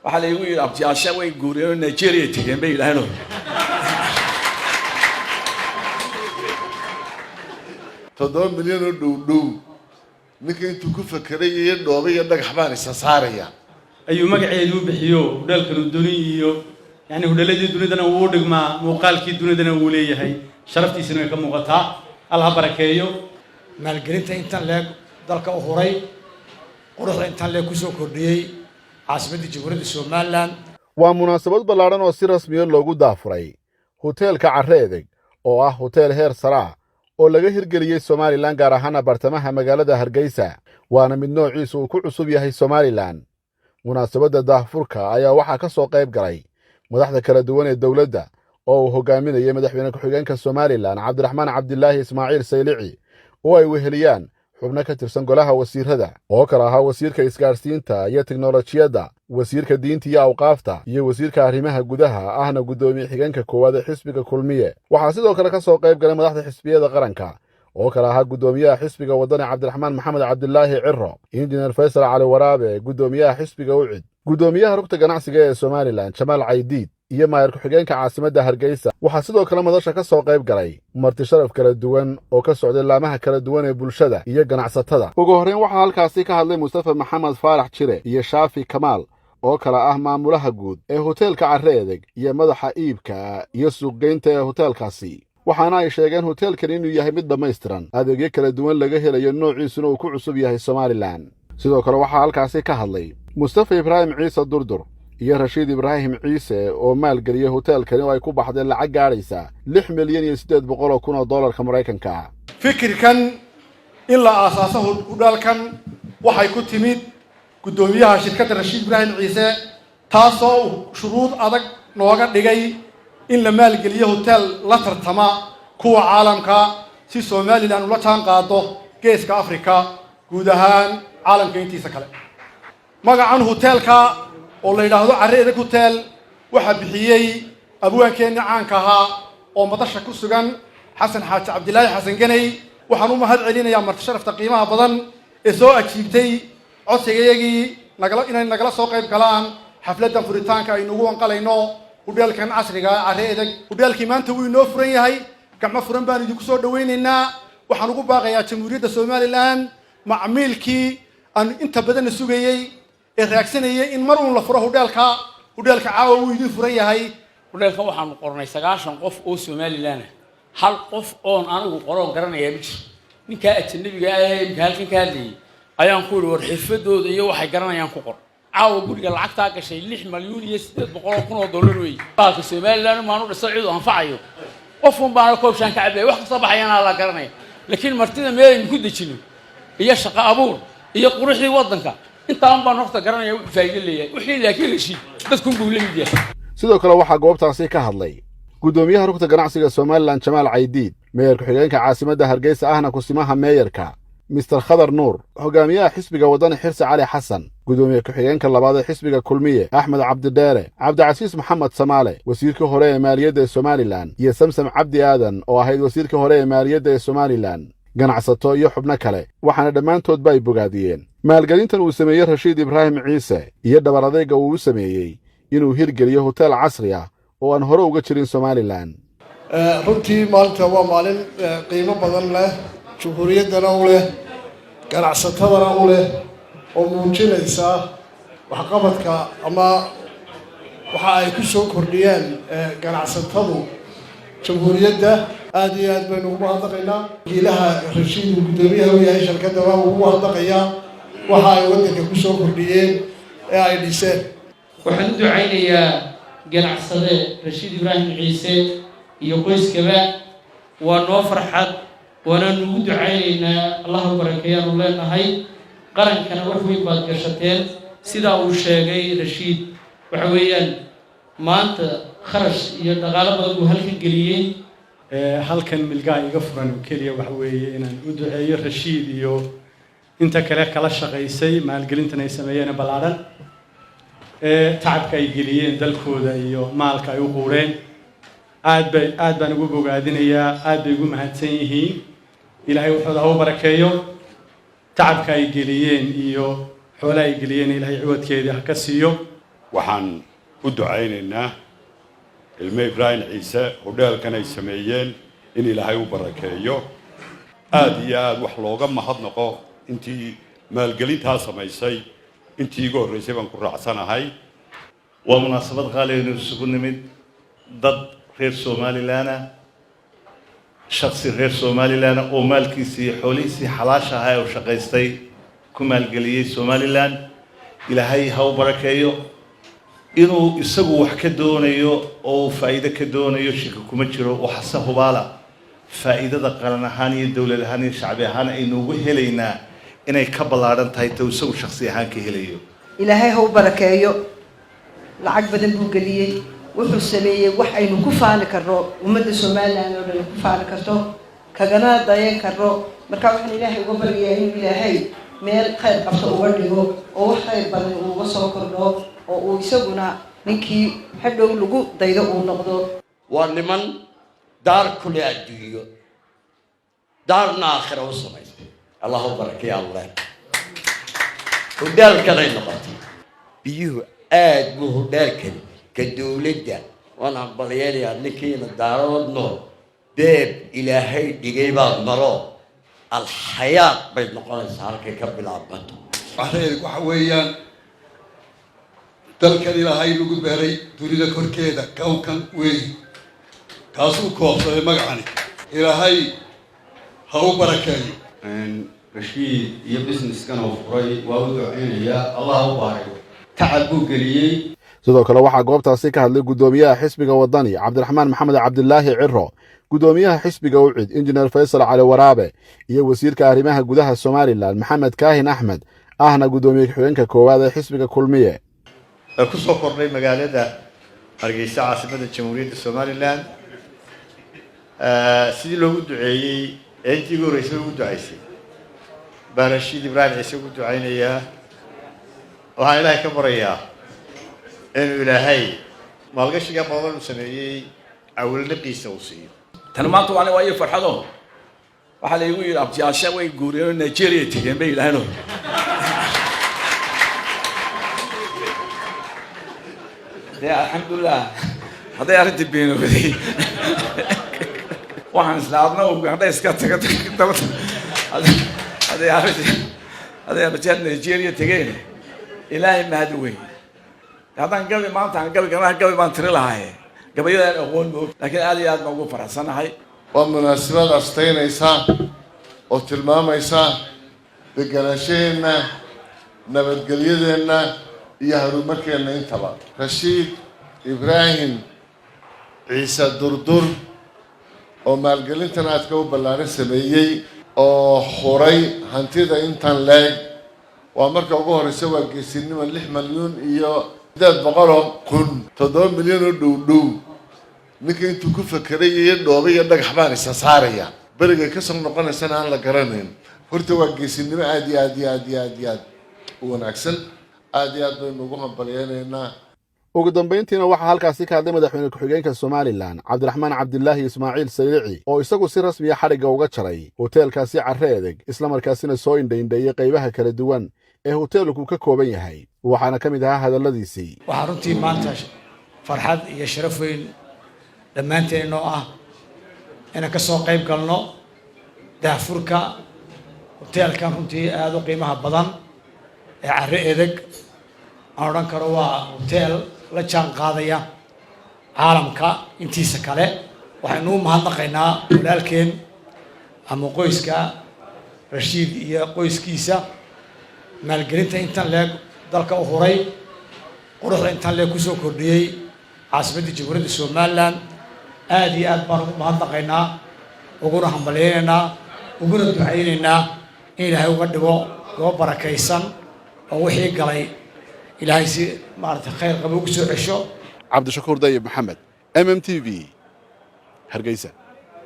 waxaa la igu yidhi abtiyaasha way guuriyeen oo Nigeria tegeen bay yidhaaheen $7 milyan oo dhow ninka intuu ku fakeray iyo dhoobay iyo dhagax baan isa saaraya ayuu magaceedu bixiyo dalkan duniyo yani hudhaladii dunidana uu dhigmaa muuqaalkii dunidana uu leeyahay sharaftiisana way ka muuqataa Allah barakeeyo maalgelinta intan leeg dalka u horay quruxda intan leeg ku soo kordhiyay caasimadda Jamhuuriyadda Soomaaliland waa munaasabad ballaaran oo si rasmi ah loogu daafuray hoteelka Carreedeg oo ah hotel heer sare oo laga hirgeliyay Soomaaliland gaar ahaan bartamaha magaalada Hargeysa waana mid noociisu uu ku cusub yahay Soomaaliland munaasabadda daahfurka ayaa waxaa ka soo qayb galay madaxda kala duwan ee dawladda oo uu hogaaminayay madaxweyne ku-xigeenka Soomaaliland Cabdiraxmaan Cabdilaahi Ismaaciil Saylici oo ay weheliyaan xubno ka tirsan golaha wasiirada oo kala ahaa wasiirka isgaarsiinta iyo tiknoolajiyadda wasiirka diinta iyo awqaafta iyo wasiirka arrimaha gudaha ahna gudoomiye xigeenka koowaad ee xisbiga kulmiye waxaa sidoo kale ka soo qayb galay madaxda xisbiyada qaranka oo kala ahaa gudoomiyaha xisbiga wadani Cabdiraxmaan Maxamed Cabdilaahi Cirro injineer Faysal Cali Waraabe gudoomiyaha xisbiga UCID gudoomiyaha rugta ganacsiga ee Soomaaliland Jamaal Caydiid iyo maayir ku-xigeenka caasimadda Hargeysa waxaa sidoo kale madasha ka soo qayb galay marti sharaf kala duwan oo ka socday laamaha kala duwan ee bulshada iyo ganacsatada ugu horreyn waxaa halkaasi ka hadlay Mustafa Maxamed Faarax Jire iyo Shaafi Kamaal oo kala ah maamulaha guud ee hoteelka Carreedeg iyo madaxa iibka iyo suuqgeynta ee hoteelkaasi waxaana ay sheegeen hoteelkan inuu yahay mid dhammaystiran adeegyo kala duwan laga helayo noociisuna uu ku cusub yahay Soomaaliland sidoo kale waxaa halkaasi ka hadlay Mustafa Ibraahim Ciise Durdur iyo Rashiid Ibraahim Ciise oo maalgeliyay hoteelkan oo ay ku baxday lacag gaaraysa $6 milyan iyo 800 kun oo dollarka Mareykanka fikirkan in la aasaaso hudhalkan waxay ku timid gudoomiyaha shirkadda Rashiid Ibraahim Ciise taasoo shuruud adag nooga dhigay in la maalgeliyo hotel la tartama kuwa caalamka si Soomaaliland ula taan qaado geeska Afrika guud ahaan caalamka intiisa kale magacan hotelka oo la yiraahdo Carreedeg Hotel waxa bixiyay abwaankeena caanka ahaa oo madasha ku sugan Xasan Xaaji Cabdilaahi Xasan Ganay waxaan u mahad celinayaa marti sharafta qiimaha badan ee soo ajiibtay codsigayagii inay nagala soo qayb galaan xafladda furitaanka ay nagu wanqalayno hudheelkan casriga Carreedeg hudheelkii maanta wuu inoo furan yahay gacmo furan baan idinku soo dhaweynaynaa waxaan ugu baaqayaa Jamhuuriyadda Soomaaliland macmiilkii aan inta badan sugayay ee raagsanayay in mar uu la furo hudheelka caawa uu idin furan yahay hudheelka waxaan qornay 9 qof oo Soomaaliland hal qof oo anigu qoran garanaya mid ninka ajnabiga ah ee halkan ka hadlayay ayaan ku war xirfadooda iyo waxay garanayaan ku qor caawa guriga lacagta gashay 6 milyan iyo 800 kun oo dollar weey baalka Soomaaliland maanu dhisay cid anfacayo qofun baan koob shan ka cabay wax ka soo baxayana la garanaya laakiin martida meel ku dajino iyo shaqo abuur iyo quruxdii wadanka intaan baan horta garanaya faa'iido leeyahay wixii laakiin heshii dadku buu leeyahay sidoo kale waxaa goobtaasi ka hadlay gudoomiyaha rugta ganacsiga Soomaaliland Jamaal Caydiid maayir ku-xigeenka caasimadda Hargeysa ahna kusimaha maayirka Mr. Khadar Nuur hogaamiyaha xisbiga wadani Xirsi Cali Xasan gudoomiye ku-xigeenka labaad ee xisbiga kulmiye Axmed Cabdideere Cabdicasiis Maxamed Samaale wasiirka hore ee maaliyadda ee Soomaaliland iyo Samsam Cabdi Aadan oo ahayd wasiirka hore ee maaliyadda ee Soomaaliland ganacsato iyo xubno kale waxaana dhammaantood bay bogaadiyeen maalgelintan uu sameeyay Rashiid Ibraahim Ciise iyo dhabar adayga uu sameeyay inuu hirgeliyo hotel casri ah oo aan hore uga jirin Soomaaliland runtii maanta waa maalin qiimo badan leh Jamhuuriyaddana u leh ganacsatadana u leh oo muujinaysa waxqabadka ama waxa ay ku soo kordhiyeen ganacsatadu Jamhuuriyadda aad iyo aad baynu ugu hadaqaynaa ilaha Rashiid gudoomiyaha u yahay shirkadda waa ugu hadaqayaa waxa ay wadanka ku soo kordhiyeen ee ay dhiseen waxaan u ducaynayaa ganacsade Rashiid Ibraahim Ciise iyo qoyskaba waa noo farxad waana ugu ducaynaynaa Allah barakeeyo leenahay qarankana wax weyn baad gashateen sida uu sheegay Rashiid waxa weeyaan maanta kharash iyo dhaqaale badan uu halkan geliyay halkan milgaa iga furan kaliya waxa weeye inaan u duceeyo Rashiid iyo inta kale kala shaqeysay maalgelintan ay sameeyeen balaaran tacabka ay geliyeen dalkooda iyo maalka ay u quureen aad baan ugu bogaadinayaa aad bay ugu mahadsan yihiin ilaahay wuxuu barakeeyo tacabka ay geliyeen iyo xoolaha ay geliyeen ilaahay ciwadkeeda ka siiyo waxaan u ducaynaynaa ilmo ibraahim ciise hodheelkan ay sameeyeen in ilaahay u barakeeyo aad iyo aad wax looga mahadnaqo intii maalgelintaa samaysay intii igu horreysay baan ku raacsanahay waa munaasabad qaali ah inuu isugu nimid dad reer Somaliland shakhsi reer Somaliland oo maalkiisii iyo xoolihiisii xalaasha ahaa oo shaqaystay ku maalgeliyay Somaliland ilaahay ha u barakeeyo inuu isagu wax ka doonayo oo faa'iido ka doonayo shirka kuma jiro waxa sahubaala faa'iidada qaran ahaan iyo dawlad ahaan iyo shacbi ahaan aynu ugu helaynaa inay ka balaaran tahay taa isagu shakhsi ahaan ka helayo ilaahay ha u barakeeyo lacag badan buu geliyay wuxuu sameeyay wax aynu ku faani karno ummadda Soomaaliland oo dhan ku faani karto kagana dayan karno marka waxaan ilaahay uga baryayaa inuu ilaahay meel khayr qabto uga dhigo oo wax khayr badan uga soo kordho oo uu isaguna ninkii hadhow lagu daydo uu noqdo waa niman daar kule adduunyo daarna aakhira u samaystay allah u barakeeyo allah hodaalkanay noqotay biyuhu aad buu hodaalkan ka dawladda waan aqbalayaa ninkiina daarood nool beeb ilaahay dhigay baad maro alxayaat bay noqonaysaa halkay ka bilaabato waxa weeyaan dalkan ilaahay lagu beeray dunida korkeeda kawkan weey kaasuu koobsaday magacani ilaahay ha u barakeeyo rashiid iyo businesskan oo furay waa u duceynayaa allah u barakeeyo tacab buu geliyay sidoo kale waxaa goobtaasi ka hadlay gudoomiyaha xisbiga wadani cabdiraxmaan maxamed cabdilaahi ciro gudoomiyaha xisbiga ucid injineer faysal cali waraabe iyo wasiirka arrimaha gudaha Somaliland maxamed kaahin axmed ahna gudoomiye ku-xigeenka koowaad ee xisbiga kulmiye ku soo kordhay magaalada Hargeysa caasimadda Jamhuuriyadda Somaliland sidii loogu duceeyay intii ugu horeysay ugu duceysay Rashid Ibrahim Ciise ugu duceynayaa waxaan ilaahay ka barayaa inuu ilaahay maalgashiga badan u sameeyay awalnaqiisa uu siiyo tan maanta waa ay farxado waxa la igu yiri abtiyaasha way guuriyeen Nigeria tigeen bay ilaahayno alxamdulillah hadday arrintii beenowday waxaan islaadna ugandha iska taga hadday arrintii Nigeria tegeen ilaahay mahad weyn haddaan gabi maanta aan gabi baan tiri lahaay gabayadaan aqoon moog laakiin aad iyo aad baan ugu faraxsanahay waa munaasabad astaynaysa oo tilmaamaysa deganaanshaheena nabadgelyadeenna iyo horumarkeena intaba Rashid Ibrahim Ciise Durdur oo maalgelintan aadka u ballaaran sameeyay oo horay hantida intan leeg waa marka ugu horeysa waa geesinimo 6 milyan iyo 700,000 milyan oo dhow ninka intuu ku fakiray iyo dhoobay iyo dhagax baan isa saaraya bariga ka soo noqonaysana aan la garanayn horta waa geesinimo aad u wanaagsan aad baynu ugu hambalyeynaa ugu dambeyntiina waxaa halkaasi ka hadlay madaxweyne ku-xigeenka Somaliland cabdiraxmaan cabdilaahi ismaaciil saylici oo isagu si rasmi ah xariga uga jaray hoteelkaasi Carreedeg isla markaasina soo indhayndeeyay qaybaha kala duwan ee hoteelku ka kooban yahay waxaana ka mid ahaa hadalladiisii waxaa runtii maanta farxad iyo sharaf weyn dhammaanteen oo ah inaan ka soo qayb galno daafurka hoteelkan runtii aad u qiimaha badan ee Carreedeg aan odhan karo waa hotel la jaan qaadaya caalamka intiisa kale waxaynu u mahadnaqaynaa walaalkeen ama qoyska Rashid iyo qoyskiisa maalgelinta intan leeg dalka u horay quruxda intan leeg kusoo kordhiyey caasimadda Jamhuuriyadda Somaliland aad iyo aad baan ugu mahadnaqaynaa uguna hambalyeynaa uguna ducaynaynaa in ilaahay uga dhigo goob barakaysan oo wixii galay ilaahay si maarta khayr qabo ugu soo cesho cabdishakuur dayib maxamed MMTV Hargeysa